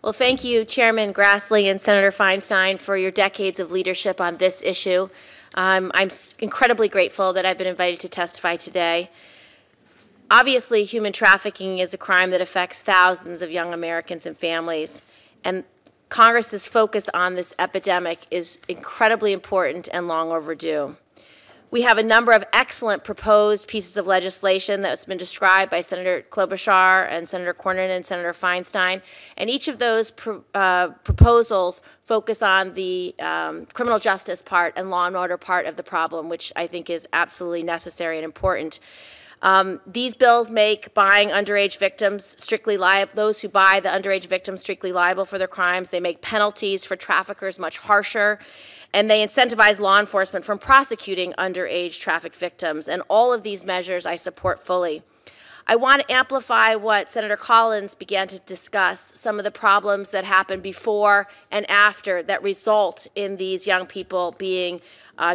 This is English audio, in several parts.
Well, thank you, Chairman Grassley and Senator Feinstein, for your decades of leadership on this issue. I'm incredibly grateful that I've been invited to testify today. Obviously, human trafficking is a crime that affects thousands of young Americans and families, and Congress's focus on this epidemic is incredibly important and long overdue. We have a number of excellent proposed pieces of legislation that has been described by Senator Klobuchar and Senator Cornyn and Senator Feinstein, and each of those proposals focus on the criminal justice part and law and order part of the problem, which I think is absolutely necessary and important. These bills make buying underage victims strictly liable, those who buy the underage victims strictly liable for their crimes. They make penalties for traffickers much harsher, and they incentivize law enforcement from prosecuting underage trafficked victims. And all of these measures I support fully. I want to amplify what Senator Collins began to discuss, some of the problems that happen before and after that result in these young people being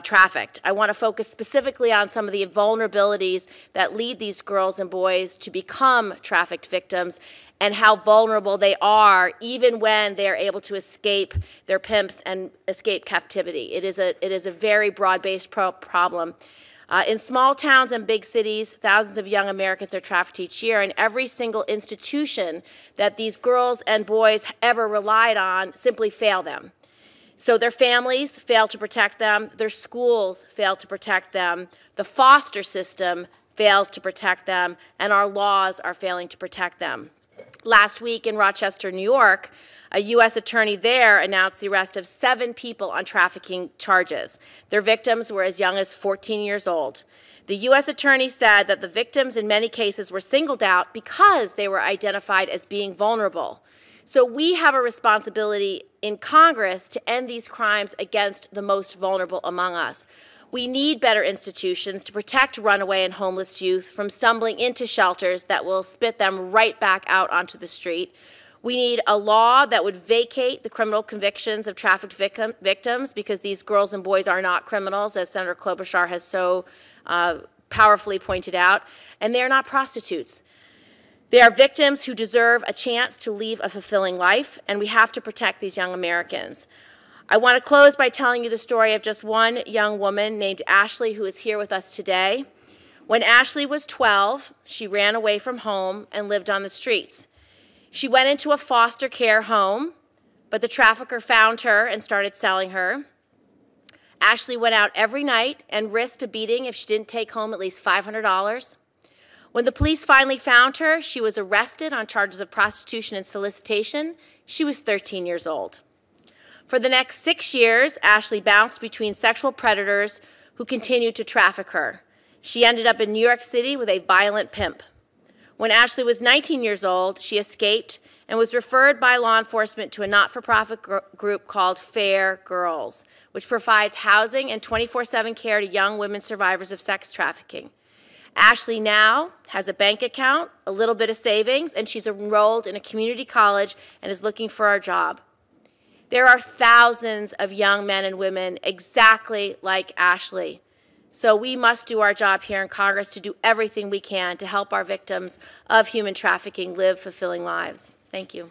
trafficked. I want to focus specifically on some of the vulnerabilities that lead these girls and boys to become trafficked victims and how vulnerable they are even when they are able to escape their pimps and escape captivity. It is a very broad-based problem. In small towns and big cities, thousands of young Americans are trafficked each year, and every single institution that these girls and boys ever relied on simply fail them. So their families fail to protect them, their schools fail to protect them, the foster system fails to protect them, and our laws are failing to protect them. Last week in Rochester, New York, a U.S. attorney there announced the arrest of 7 people on trafficking charges. Their victims were as young as 14 years old. The U.S. attorney said that the victims in many cases were singled out because they were identified as being vulnerable. So we have a responsibility in Congress to end these crimes against the most vulnerable among us. We need better institutions to protect runaway and homeless youth from stumbling into shelters that will spit them right back out onto the street. We need a law that would vacate the criminal convictions of trafficked victims, because these girls and boys are not criminals, as Senator Klobuchar has so powerfully pointed out, and they are not prostitutes. They are victims who deserve a chance to live a fulfilling life, and we have to protect these young Americans. I want to close by telling you the story of just one young woman named Ashley, who is here with us today. When Ashley was 12, she ran away from home and lived on the streets. She went into a foster care home, but the trafficker found her and started selling her. Ashley went out every night and risked a beating if she didn't take home at least $500. When the police finally found her, she was arrested on charges of prostitution and solicitation. She was 13 years old. For the next 6 years, Ashley bounced between sexual predators who continued to traffic her. She ended up in New York City with a violent pimp. When Ashley was 19 years old, she escaped and was referred by law enforcement to a not-for-profit group called Fair Girls, which provides housing and 24/7 care to young women survivors of sex trafficking. Ashley now has a bank account, a little bit of savings, and she's enrolled in a community college and is looking for a job. There are thousands of young men and women exactly like Ashley. So we must do our job here in Congress to do everything we can to help our victims of human trafficking live fulfilling lives. Thank you.